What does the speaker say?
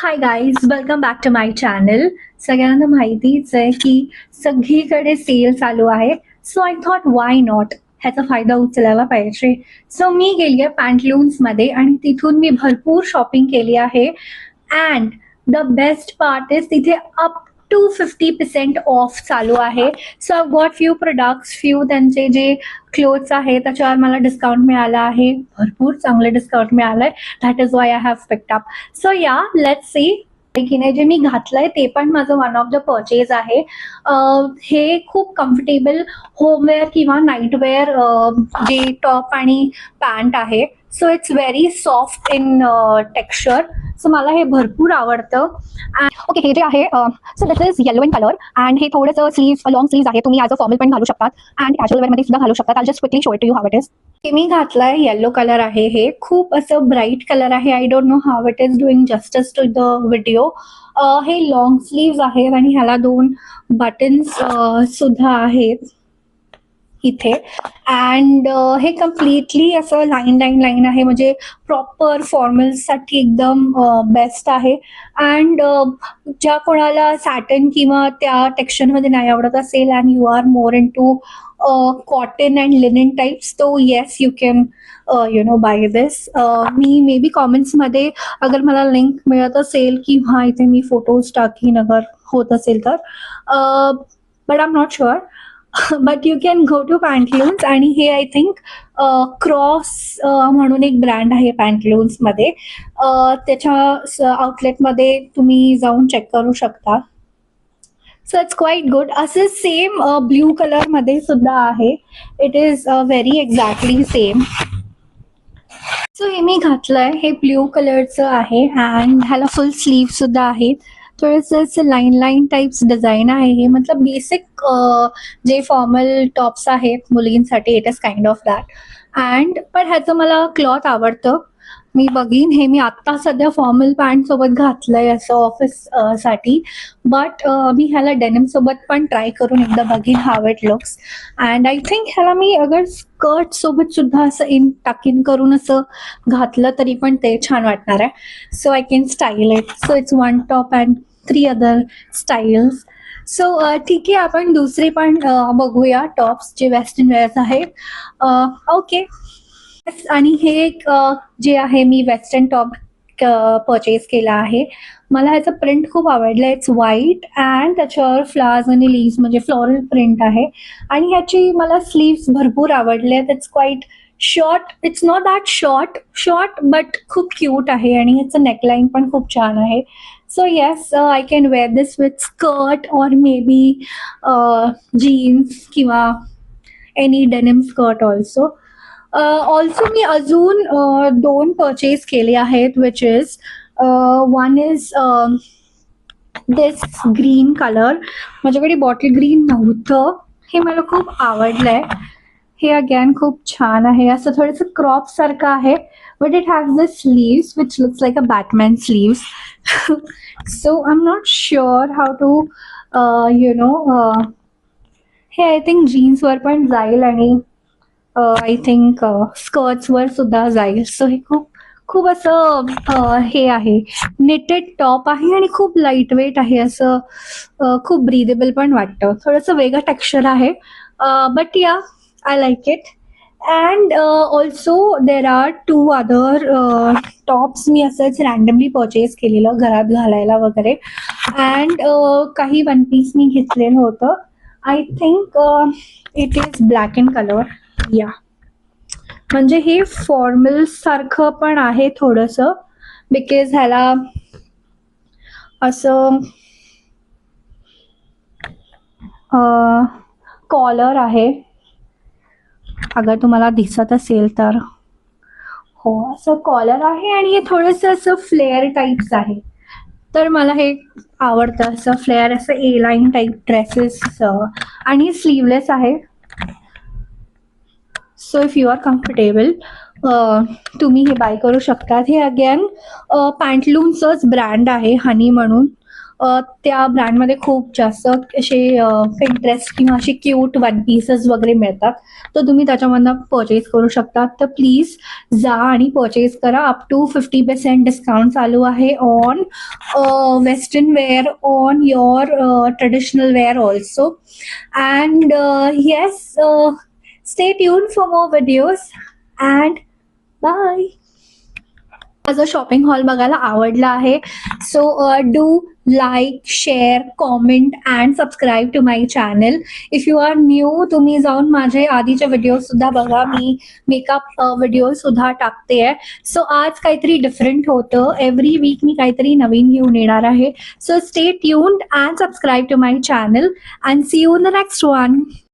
High guys, welcome back to my channel. सगळ्यांना माहितीच आहे की सगळीकडे सेल चालू आहे. So I thought why not, ह्याचा फायदा उचलायला पाहिजे. सो मी गेली आहे पॅन्टलून्समध्ये आणि तिथून मी भरपूर शॉपिंग केली आहे. And the best part is तिथे अप टू 50% ऑफ चालू आहे. So I got few products, few त्यांचे जे क्लोथ्स आहे त्याच्यावर मला डिस्काउंट मिळाला आहे. भरपूर चांगले डिस्काउंट मिळालंय. That is why I have picked up. So या लेट्स सी की नाही जे मी घातलंय ते पण माझं वन ऑफ द परचेज आहे. हे खूप कम्फर्टेबल होमवेअर किंवा नाईटवेअर जे टॉप आणि पॅन्ट आहे. So it's very soft in texture. So मला हे भरपूर आवडतं. ओके, हे जे आहे so this is yellow in colour and हे थोडंसं स्लीव्ह लॉंग स्लीव्ह आहे. तुम्ही ॲज अ फॉर्मल पण घालू शकतात अँड कॅज्युअल वेअरमध्ये सुद्धा घालू शकतात. I just quickly show it to you how it is. हे मी घातलाय येलो कलर आहे. हे खूप असं ब्राईट कलर आहे. I don't know how it is doing justice to the video. हे लॉंग स्लीव्ज आहेत आणि ह्याला 2 बटन्स सुद्धा आहेत इथे. अँड हे कम्प्लिटली असं लाईन आहे, म्हणजे प्रॉपर फॉर्मल्ससाठी एकदम बेस्ट आहे. अँड ज्या कोणाला सॅटन किंवा त्या टेक्स्चरमध्ये नाही आवडत असेल and you are more into cotton and linen types, तो yes you can buy this. मी मे बी कॉमेंट्समध्ये अगर मला लिंक मिळत असेल किंवा इथे मी फोटोज टाकीन अगर होत असेल तर, but I am not sure. But you can go to Pantaloons आणि हे आय थिंक क्रॉस म्हणून एक ब्रँड आहे पॅन्टलून्समध्ये. त्याच्या आउटलेटमध्ये तुम्ही जाऊन चेक करू शकता. So it's quite good. असं सेम ब्ल्यू कलरमध्ये सुद्धा आहे. It is very exactly same. So हे मी घातलंय, हे ब्ल्यू कलरचं आहे अँड ह्याला फुल स्लीव सुद्धा आहेत. थोडंसं लाईन टाइप्स डिझाईन आहे हे. मतलब बेसिक जे फॉर्मल टॉप्स आहेत मुलींसाठी, it is kind of that. And पण ह्याचं मला क्लॉथ आवडतं. मी बघीन, हे मी आत्ता सध्या फॉर्मल पॅन्ट सोबत घातलंय असं ऑफिस साठी. बट मी ह्याला डेनिम सोबत पण ट्राय करून एकदा बघीन how it looks. And I think ह्याला मी अगर स्कर्ट सोबत सुद्धा असं टक इन करून असं घातलं तरी पण ते छान वाटणार आहे. So I can style it. So it's 1 top and 3 other styles. So ठीक आहे, आपण दुसरे पण बघूया टॉप्स जे वेस्टर्न वेअर्स आहेत. ओके, आणि हे एक जे आहे मी वेस्टर्न टॉप परचेस केला आहे. मला ह्याचं प्रिंट खूप आवडलं. इट्स व्हाईट अँड त्याच्यावर फ्लावर्स आणि लीव्स म्हणजे फ्लोरल प्रिंट आहे. आणि ह्याची मला स्लीव्स भरपूर आवडले. It's quite short. It's not that short but खूप क्यूट आहे आणि ह्याचं नेकलाईन पण खूप छान आहे. So yes, I can wear this with skirt or maybe jeans किंवा any denim skirt also. Also मी अजून 2 परचेस केले आहेत, which is one is this green colour. माझ्याकडे बॉटल ग्रीन नव्हतं. हे मला खूप आवडलंय. हे अगेन खूप छान आहे. असं थोडंसं क्रॉप सारखं आहे. But it has the sleeves which looks like a Batman sleeves. So I am not sure how to हे आय थिंक जीन्सवर पण जाईल आणि आय थिंक स्कर्ट्सवर सुद्धा जाईल. सो हे खूप असं हे आहे, निटेड टॉप आहे आणि खूप लाईट वेट आहे. असं खूप ब्रीदेबल पण वाटतं. थोडंसं वेगळं टेक्स्चर आहे. But yeah, I like it. And also there are 2 other tops मी असंच रँडमली परचेस केलेलं घरात घालायला वगैरे. अँड काही वन पीस मी घेतलेलं होतं. I think it is black in colour. या, म्हणजे हे फॉर्मल सारखं पण आहे थोडंसं, बिकॉज ह्याला असं कॉलर आहे. अगर तुम्हाला दिसत असेल तर हो, असं कॉलर आहे आणि हे थोडंसं असं फ्लेअर टाईप्स आहे. तर मला हे आवडतं, असं फ्लेअर, असं ए लाईन टाईप ड्रेसेस. आणि स्लीवलेस आहे. So if you are comfortable तुम्ही हे बाय करू शकतात. हे अगेन पॅन्टलून्सच ब्रँड आहे, हनी म्हणून. त्या ब्रँडमध्ये खूप जास्त असे पिंटरेस्ट किंवा असे क्यूट वन पीसेस वगैरे मिळतात, तर तुम्ही त्याच्यामधनं परचेज करू शकता. तर प्लीज जा आणि परचेज करा. अप टू 50% डिस्काउंट चालू आहे on western wear, on your traditional wear also. And yes, stay tune for more videos and bye. माझा शॉपिंग हॉल बघायला आवडला आहे, so do like, share, comment and subscribe to my channel. If you are new, तुम्ही जाऊन माझे आधीचे video सुद्धा बघा. मी मेकअप व्हिडिओ सुद्धा टाकते आहे. सो आज काहीतरी डिफरंट होतं. एव्हरी वीक मी काहीतरी नवीन घेऊन येणार आहे. So stay tuned and subscribe to my channel and see you in the next one.